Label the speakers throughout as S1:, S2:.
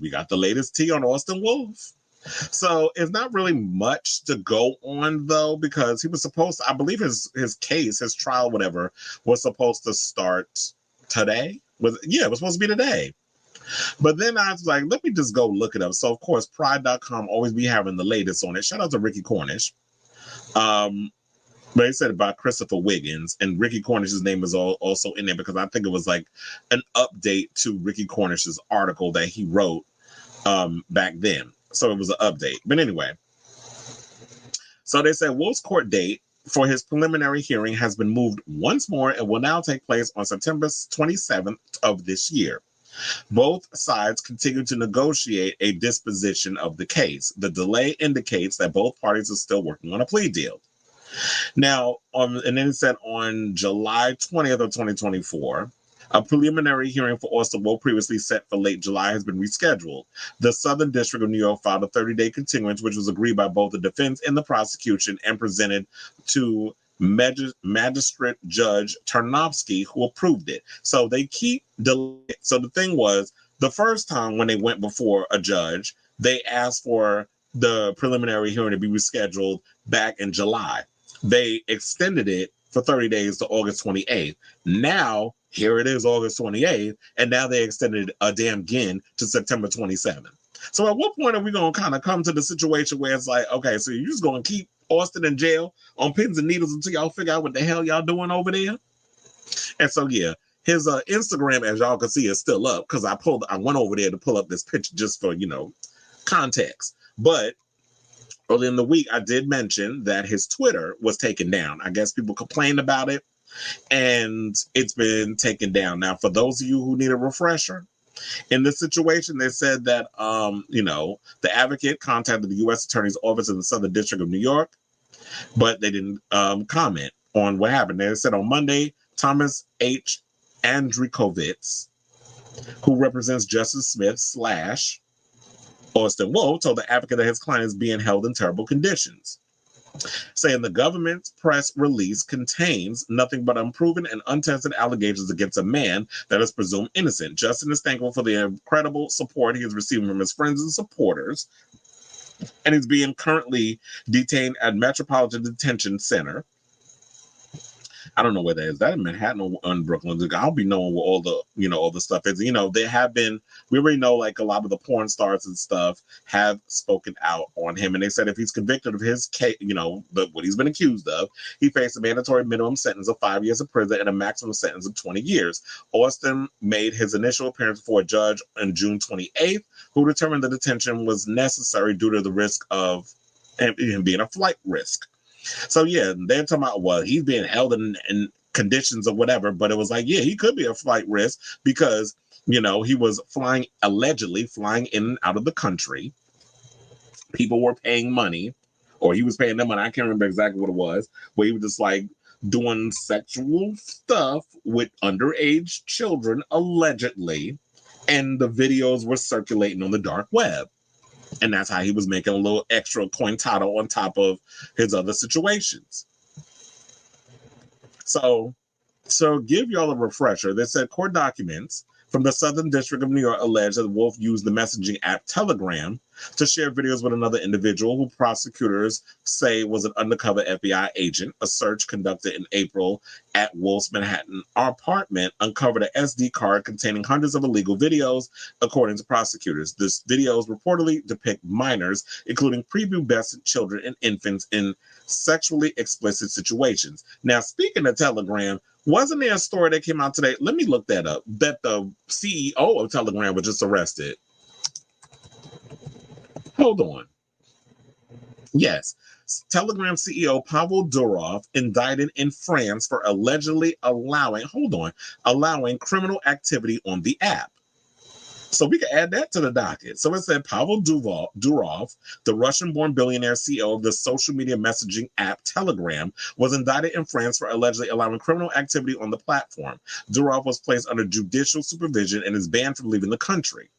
S1: we got the latest tea on Austin Wolf. So it's not really much to go on though, because he was supposed to, I believe his case, his trial, whatever, was supposed to start today. It was supposed to be today. But then I was like, let me just go look it up. So of course, Pride.com always be having the latest on it. Shout out to Ricky Cornish. But he said about Christopher Wiggins, and Ricky Cornish's name is also in there because I think it was like an update to Ricky Cornish's article that he wrote back then. So it was an update. But anyway, so they said Wolf's court date for his preliminary hearing has been moved once more and will now take place on September 27th of this year. Both sides continue to negotiate a disposition of the case. The delay indicates that both parties are still working on a plea deal. Now, and then it said on July 20th of 2024, a preliminary hearing for Austin Wolf, previously set for late July, has been rescheduled. The Southern District of New York filed a 30-day continuance, which was agreed by both the defense and the prosecution and presented to Magistrate Judge Tarnowski, who approved it. So they keep delaying. So the thing was, the first time when they went before a judge, they asked for the preliminary hearing to be rescheduled back in July. They extended it for 30 days to August 28th. Now, here it is, August 28th, and now they extended it again to September 27th. So at what point are we going to kind of come to the situation where it's like, okay, so you're just going to keep Austin in jail on pins and needles until y'all figure out what the hell y'all doing over there? And so, yeah, his Instagram, as y'all can see, is still up because I went over there to pull up this picture just for, context. But early in the week, I did mention that his Twitter was taken down. I guess people complained about it, and it's been taken down. Now, for those of you who need a refresher, in this situation, they said that, the advocate contacted the U.S. Attorney's Office in the Southern District of New York, but they didn't comment on what happened. They said on Monday, Thomas H. Andrikovitz, who represents Justice Smith / Austin Wolf, told the advocate that his client is being held in terrible conditions, saying the government's press release contains nothing but unproven and untested allegations against a man that is presumed innocent. Justin is thankful for the incredible support he is receiving from his friends and supporters, and he's being currently detained at Metropolitan Detention Center. I don't know where that is. That in Manhattan or in Brooklyn? I'll be knowing where all the stuff is. They have been, we already know like a lot of the porn stars and stuff have spoken out on him. And they said if he's convicted of his case, what he's been accused of, he faced a mandatory minimum sentence of 5 years of prison and a maximum sentence of 20 years. Austin made his initial appearance before a judge on June 28th, who determined the detention was necessary due to the risk of him being a flight risk. So, yeah, they're talking about, well, he's being held in conditions or whatever, but it was like, yeah, he could be a flight risk because, he was allegedly flying in and out of the country. People were paying money, or he was paying them money. I can't remember exactly what it was, where he was just like doing sexual stuff with underage children, allegedly, and the videos were circulating on the dark web. And that's how he was making a little extra cointado on top of his other situations. So give y'all a refresher. They said court documents from the Southern District of New York allege that Wolf used the messaging app Telegram to share videos with another individual who prosecutors say was an undercover FBI agent. A search conducted in April at Wolf's Manhattan apartment uncovered an SD card containing hundreds of illegal videos, according to prosecutors. These videos reportedly depict minors, including prepubescent children and infants, in sexually explicit situations. Now, speaking of Telegram, wasn't there a story that came out today? Let me look that up. That the CEO of Telegram was just arrested. Hold on. Yes. Telegram CEO Pavel Durov indicted in France for allegedly allowing criminal activity on the app. So we can add that to the docket. So it said Pavel Durov, the Russian-born billionaire CEO of the social media messaging app Telegram, was indicted in France for allegedly allowing criminal activity on the platform. Durov was placed under judicial supervision and is banned from leaving the country.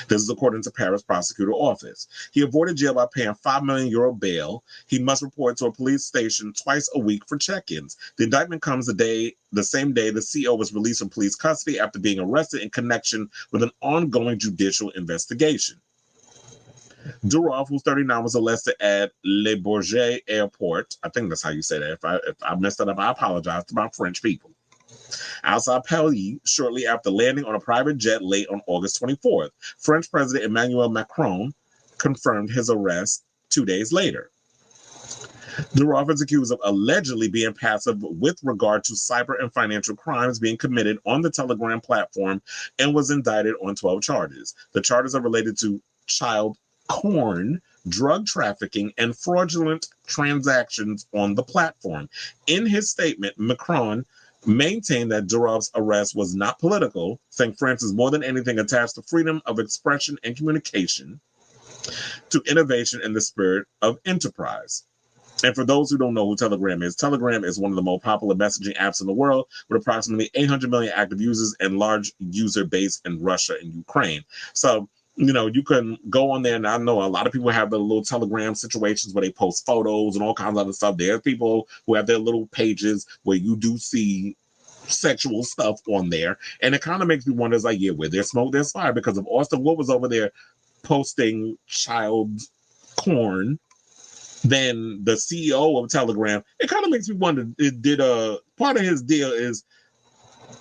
S1: This is according to Paris prosecutor office. He avoided jail by paying €5 million bail. He must report to a police station twice a week for check-ins. The indictment comes the same day the CEO was released from police custody after being arrested in connection with an ongoing judicial investigation. Durov, who's 39, was arrested at Le Bourget Airport. I think that's how you say that. If I messed that up, I apologize to my French people. Outside Paris shortly after landing on a private jet late on August 24th. French President Emmanuel Macron confirmed his arrest 2 days later. Durov is accused of allegedly being passive with regard to cyber and financial crimes being committed on the Telegram platform and was indicted on 12 charges. The charges are related to child porn, drug trafficking, and fraudulent transactions on the platform. In his statement, Macron maintained that Durov's arrest was not political, saying France is more than anything attached to freedom of expression and communication, to innovation and the spirit of enterprise. And for those who don't know who Telegram is one of the most popular messaging apps in the world with approximately 800 million active users and large user base in Russia and Ukraine. So, you can go on there, and I know a lot of people have their little Telegram situations where they post photos and all kinds of other stuff. There are people who have their little pages where you do see sexual stuff on there. And it kind of makes me wonder, where there's smoke, there's fire. Because if Austin Wolf was over there posting child porn, then the CEO of Telegram, it kind of makes me wonder, part of his deal is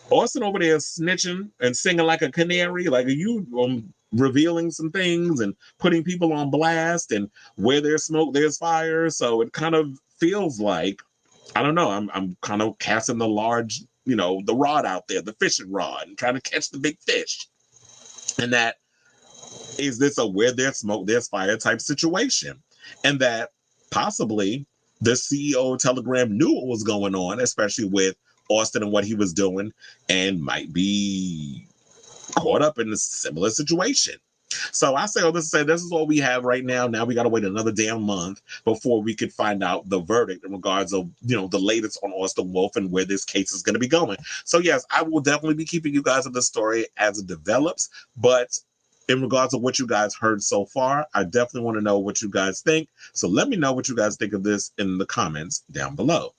S1: Austin over there snitching and singing like a canary? Like, are you revealing some things and putting people on blast, and where there's smoke, there's fire? So it kind of feels like, I don't know, I'm kind of casting the large, the rod out there, the fishing rod, and trying to catch the big fish. And that, is this a where there's smoke, there's fire type situation? And that possibly the CEO of Telegram knew what was going on, especially with Austin and what he was doing, and might be caught up in a similar situation. So I say all this to say this is all we have right now. Now we got to wait another damn month before we could find out the verdict in regards of, the latest on Austin Wolf and where this case is going to be going. So yes, I will definitely be keeping you guys on the story as it develops. But in regards to what you guys heard so far, I definitely want to know what you guys think. So let me know what you guys think of this in the comments down below.